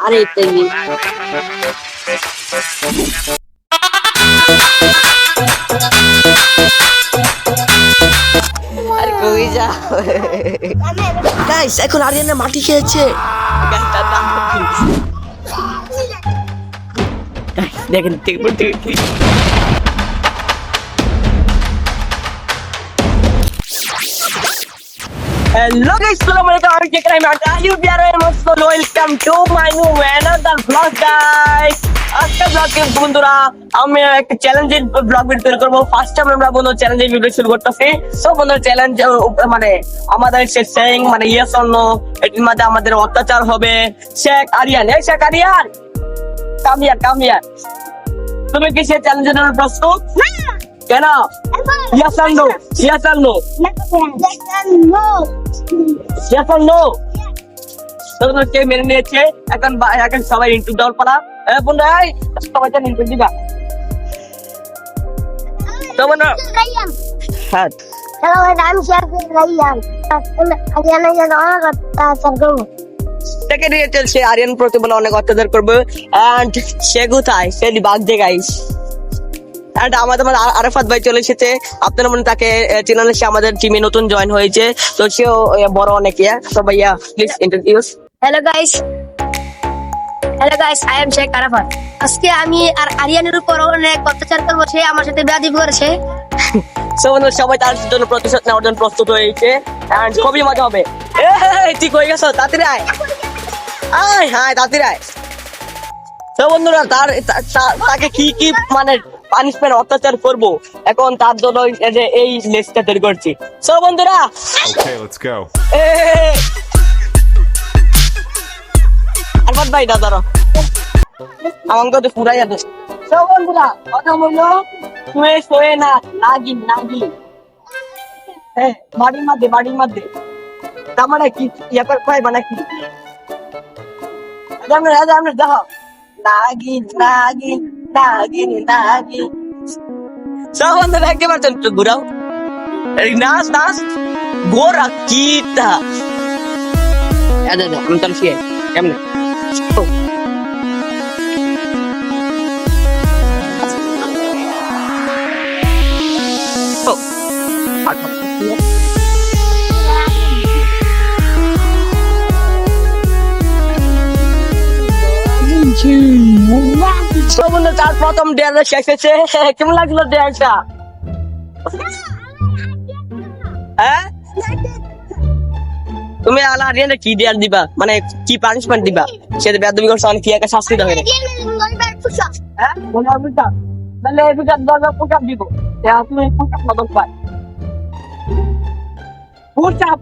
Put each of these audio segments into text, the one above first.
আরে তেরি আরে কই যা গাইস এখন আরিয়ানা মাটি খেয়েছে দেখেন Hello guys, assalamualaikum. I'm Jekrai Mata. You are most welcome to my new another vlog guys. আজকে ব্লগে বন্ধুরা আমি একটা চ্যালেঞ্জের ব্লগ ভিডিও তৈরি করব। ফার্স্ট টাইম আমরা বন্ধু চ্যালেঞ্জের ভিডিও শুরু করতেছি। সব বন্ধু চ্যালেঞ্জ মানে আমাদের সেইং মানে ইয়েস অর নো এর মধ্যে আমাদের অত্যাচার হবে। শেখ আরিয়ান কাম হিয়ার তুমি কি সেই চ্যালেঞ্জের জন্য প্রস্তুত? কেন? Yes or no? Yes or no? Yes or no? তোমরা কে মেনে নিয়েছে? এখন সবাই ইন্টু দেওয়ার পালা। বন্ধু সবাই জান ইন্টু দিবা। তোমরা হ্যাঁ Hello, I'm Chef Ryan. Ariana just on থেকে নিয়ে চলছে আরিয়ান প্রতি বলে অনেক অত্যাচার করবে এন্ড সে কোথায় সে বাগ দে গাইস এন্ড আমাদের আরাফাত ভাই চলে এসেছে আপনারা মনে তাকে চেনেন সে আমাদের টিমে নতুন জয়েন হয়েছে তো সেও বড় অনেক তো ভাইয়া please introduce Hello guys, I am Sheikh Arafat. আজকে আমি আর আরিয়ানের উপর অনেক অত্যাচার করবো। সে আমার সাথে বেয়াদবি করেছে। সবাই তার জন্য প্রতিশোধ নেওয়ার জন্য প্রস্তুত হয়েছে এন্ড খুবই মজা হবে। ঠিক হয়ে গেছো তাড়াতাড়ি আয় তাড়াতাড়ি আয়। তো বন্ধুরা তাকে কি মানে পানিশমেন্ট অত্যাচার করবো এখন তার জন্য এই লিস্টটা তৈরি করছি। সো বন্ধুরা Okay, let's go. আরফাত ভাই দাদা আমাকে তো পুরাই আছে। সো বন্ধুরা কথা বললো তুই শোয়ে না নাগিন হ্যাঁ বাড়ির মধ্যে তার মানে কি ইয়া করে পাইবা নাকি আমরা যাও নাগিন সব বন্ধুরা একেবারে চল ঘুরাও নাচ গোরা কিতা আমি তাহলে শিয়ে কেমনে তার প্রথম ডেয়ার শেষ হয়েছে কেমন লাগলো ডেয়ারটা হ্যাঁ তুমি আরিয়ানে কি ডেয়ার দিবা মানে কি পানিশমেন্ট দিবা সেটা বেয়াদবি করছে অনেক কি একটা শাস্তি দেবে হ্যাঁ তাহলে পুশ আপ দিব তুমি পুশ আপ মদক পাই পুশ আপ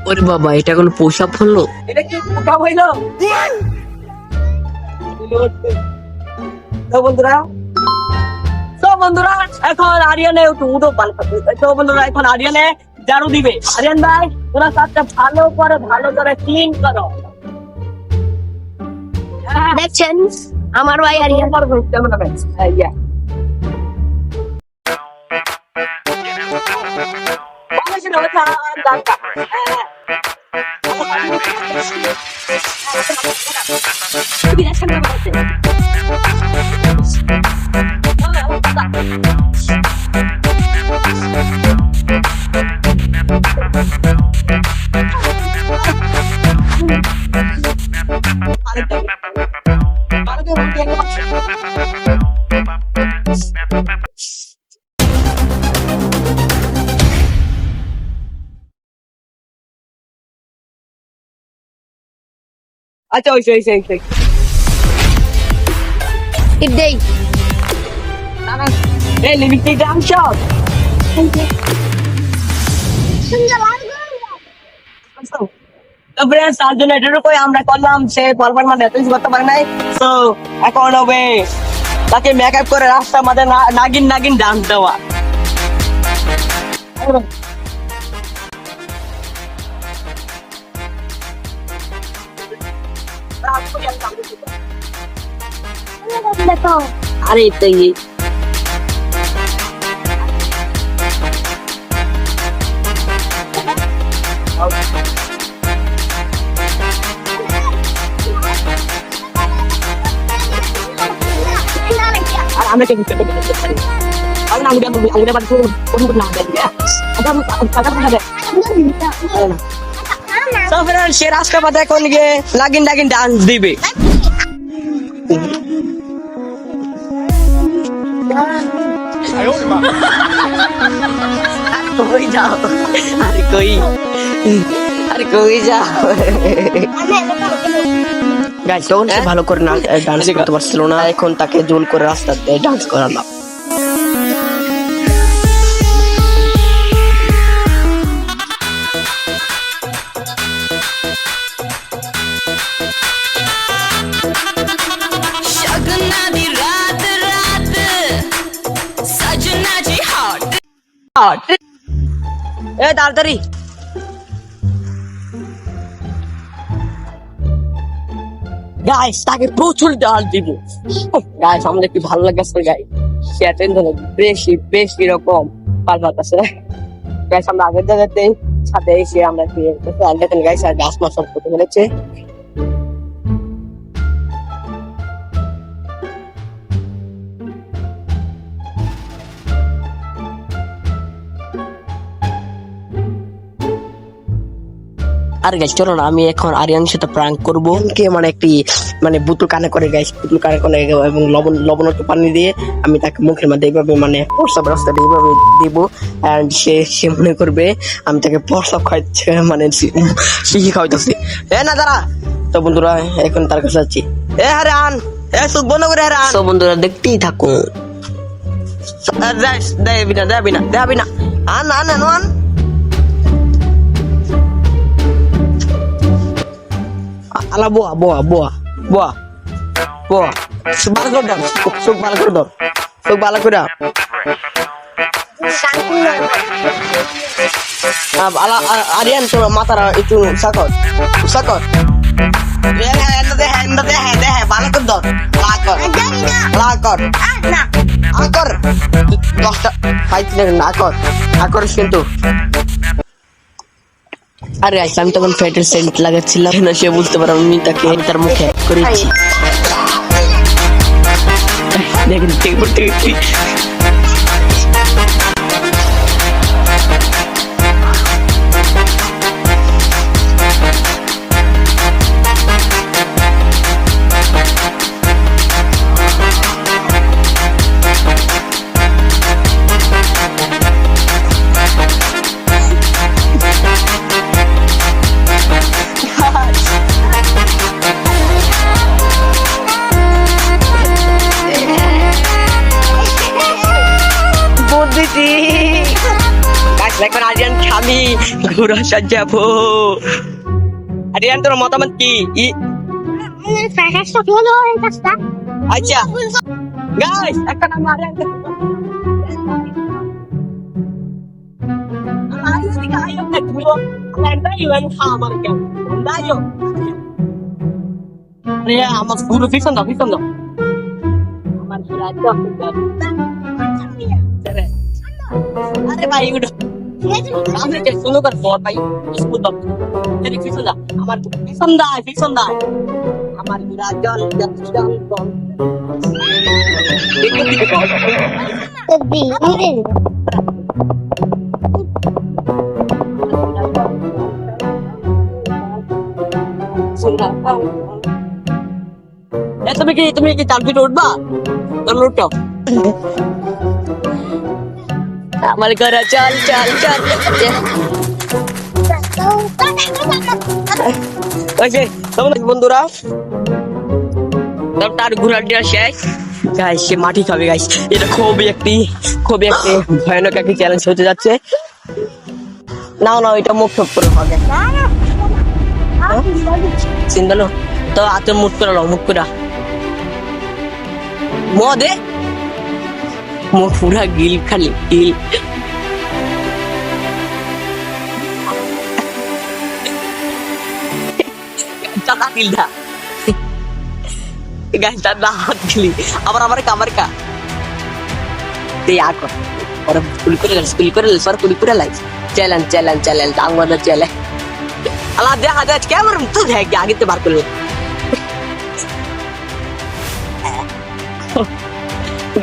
ওরে বাবা এটা কোনো পোশাক হলো এটা কি পোশাক হইলো বন্ধুরা এখন আরিয়ানে উঠো বন্ধুরা এখন আরিয়ানে ঝাড়ু দিবে আরিয়ান ভাই তোরা কাজটা ভালো করে ক্লিন করো দেখছেন আমার ভাই আরিয়ান কেমন হবে আচ্ছা ওই ইডেই এই লিপস্টিক দাম সব তো ফ্রেন্ডস তার জন্য এটার উপরে আমরা করলাম সে পরপর মানে এত কিছু করতে পারে নাই তো এখন হবে তাকে মেকআপ করে রাস্তার মধ্যে নাগিন ডান্স দেওয়া দেখো আরে তো আর আমরা কেন করতে পারি আর না আমরা বাদ কোন না দেয় আবার টাকা পাঠাবে তো ফ্রেন্ড সে রাস্তা পথে এখন গিয়ে লাগিন লাগিন ডান্স দিবে কই যাও আরে কই যাও গাইস তখন সে ভালো করে না ডান্স করতে পারছিল না এখন তাকে জোর করে রাস্তাতে ডান্স করালাম এ তাড়াতাড়ি গাইস তাকে প্রচুর ডাল দিব গাইস আমাদের কি ভালো লাগছে গাইস সে অ্যাটেন্ডেন্স বেশি রকম পাল্টা আছে গাইস আমরা আগের জায়গাতে সাথে এসে আমরা কি দেখেন গাইস আর গাছ মাছ সব করতে ফেলেছে আর গাইস চলো না আমি এখন আরিয়ানের সাথে প্র্যাঙ্ক করবো কে মানে একটি মানে বুতুল কানে করে গাইস বুতুল কানে করে এবং লবণ একটু পানি দিয়ে আমি তাকে মুখের মধ্যে এইভাবে মানে প্রস্রাব রাস্তাটা এইভাবে দিব এন্ড সে মনে করবে আমি তাকে প্রস্রাব খাইছে মানে শিখি খাওয়াইতেছি না দাঁড়া তো বন্ধুরা এখন তার কাছে যাচ্ছি আরে আন চোখ বন্ধ করে আরে আন তো বন্ধুরা দেখতেই থাকুন দেবি না আন আলা boa সুবার করে দাও চোখ ভালো করে দাও চোখ ভালো করে আলা আরিয়ান তোর মাথার একটু সাকর দে ভালো করে দাও লাগর 10টা ফাইট না কর কিন্তু আরে আমি তখন ফ্যাটের সেন্ট লাগাচ্ছিলাম না সে বুঝতে পারো আমি তার মুখে করেছি দেখেন এখন আরিয়ান আমি ঘোরা সাজাবো আরিয়ান তোর মতামত কি আচ্ছা গাইস একটা নাম আরিয়ান আমার পুরো পিছন দাও আমার আরে ভাই উঠো আমি যে শুনো কর বড় ভাই স্কুল দাও তেরি পিছন দা আমার বিরা জল তুমি কি চালপিট উঠবা তোর উঠো আমার ঘরে চল বন্ধুরা তার ঘোরাটা শেষ গাইস সে মাটি খাবে গাইস এটা খুবই একটি ভয়ানক একটি চ্যালেঞ্জ হতে যাচ্ছে না এটা মুখ ঠোপ করে হবে চিন্তা নো তো হাতে মুখ করে মুখ করে মদে মুখ পুরা গিল খালি গিল গাইস তার না হাত দিলি আবার আমার কা তুই আকো और कुल पर कुल लाइफ चैलेंज আমাদের চ্যালেঞ্জ আলা দেখা যায় ক্যামেরা তো দেখ আগে তো বার করবে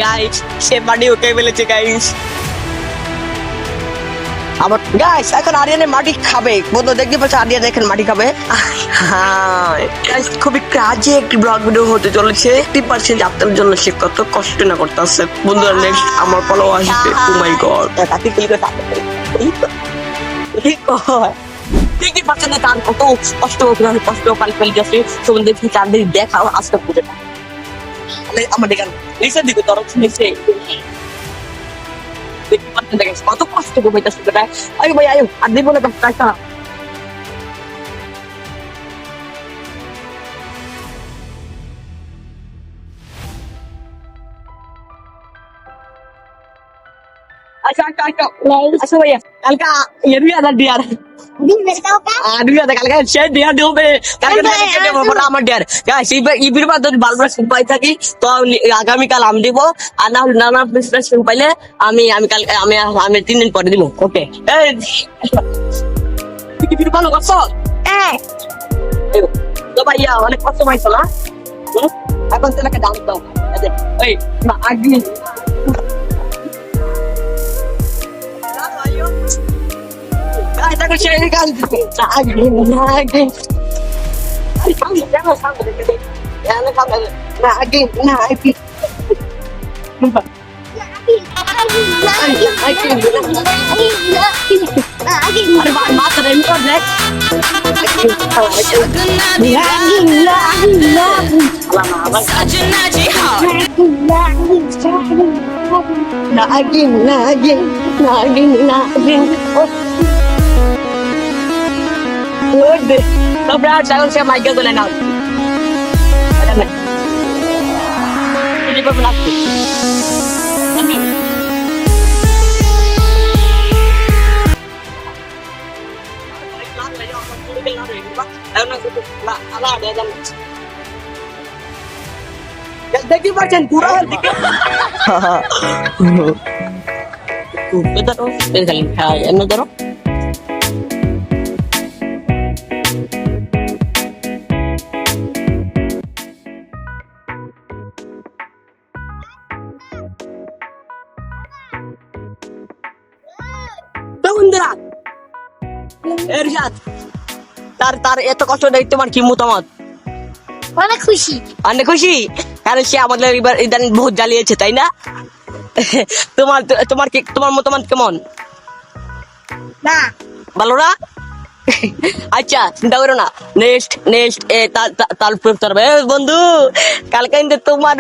গাইস সে বাড়ি ওকে বলেছে গাইস আমার গাইস এখন আরিয়ানের মাটি খাবে বন্ধু দেখতে পাচ্ছ আরিয়ান এখন মাটি খাবে হ্যাঁ গাইস খুবই কাজে একটি ব্লগ ভিডিও হতে চলেছে 80% আপনাদের জন্য সে কত কষ্ট না করতেছে বন্ধুরা নেক্সট আমার ফলো আসবে ও মাই গড তাকে ক্লিক করে দেখতে পাচ্ছেন না তার কত কষ্ট পাল গেছে তোমাদের দেখি চাঁদের দেখাও আজকে পুজোটা আমাদের গান লিসেন দিকে তরফ শুনেছে কত কষ্ট করে হইতাছে বেটা আরে ভাই আয়ো আর দিব না টাকা अच्छा भैया कल का ये भी आधा डियर आदमी आधा कल का शेयर डियर दो पे कल का बड़ा আমার ডিয়ার গাইস এই ভিডিও বাদ বারবার শুন পাই থাকি তো আগামী কাল আমি দেব আর না বিজনেস শুন পাইলে আমি কাল আমি 3 দিন পরে দিব ওকে এই কি ভিডিও ভালো করছো তো ভাইয়া অনেক কষ্ট পাইছো না এখন তোমাকে দাম দাও এই না আগে Aku share kan lagi jangan sampai gede jangan sampai lagi Udah, lo berarti jangan saya Michael boleh nol. Ada nggak? Ini berlaku. Jadi macam kurang. Betul, betul. Ini terus. বন্ধুরা এরশাদ তার এত কষ্ট দেখতে তোমার কি মতামত অনেক খুশি কারণ সে আমাদের এবার ইদানিং বহুত জ্বালিয়েছে তাই না তোমার মতামত কেমন না ভালো না আচ্ছা চিন্তা করো না নেক্সট তার বন্ধু কালকে কিন্তু তোমার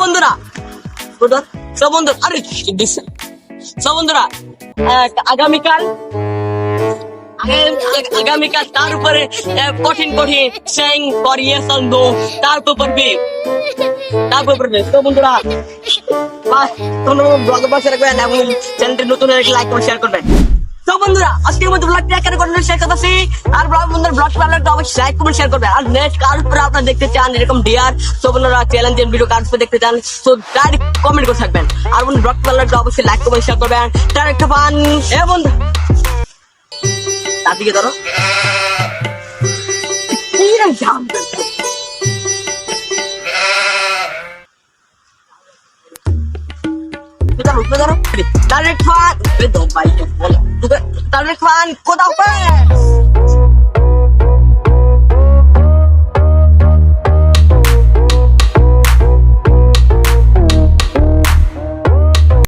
বন্ধুরা বন্ধুরা আগামীকাল তার উপরে কঠিন সেইং করিয়েশন দো তারপর পড়বে তো বন্ধুরা ব্লগে বসে রাখবেন এবং চ্যানেলটি নতুন লাইক ও শেয়ার করবেন তো বন্ধুরা আজকের মধ্যে ব্লগটি এখানে করে শেয়ার করতেছি আর ব্লগ ভালো লাগলে অবশ্যই লাইক কমেন্ট শেয়ার করবেন আর নেক্সট কার উপরে আপনারা দেখতে চান এরকম ডিয়ার তো বন্ধুরা চ্যালেঞ্জের ভিডিও কার উপরে দেখতে চান তো ডাইরেক্ট কমেন্ট করে থাকবেন আর বন্ধু ব্লগ ভালো লাগলে অবশ্যই লাইক কমেন্ট শেয়ার করবেন ডাইরেক্ট ফান এ বন্ধু তাদিকে ধরো কি রে জাম Tarik fan, itu baik. Tarik fan, kau tahu kan?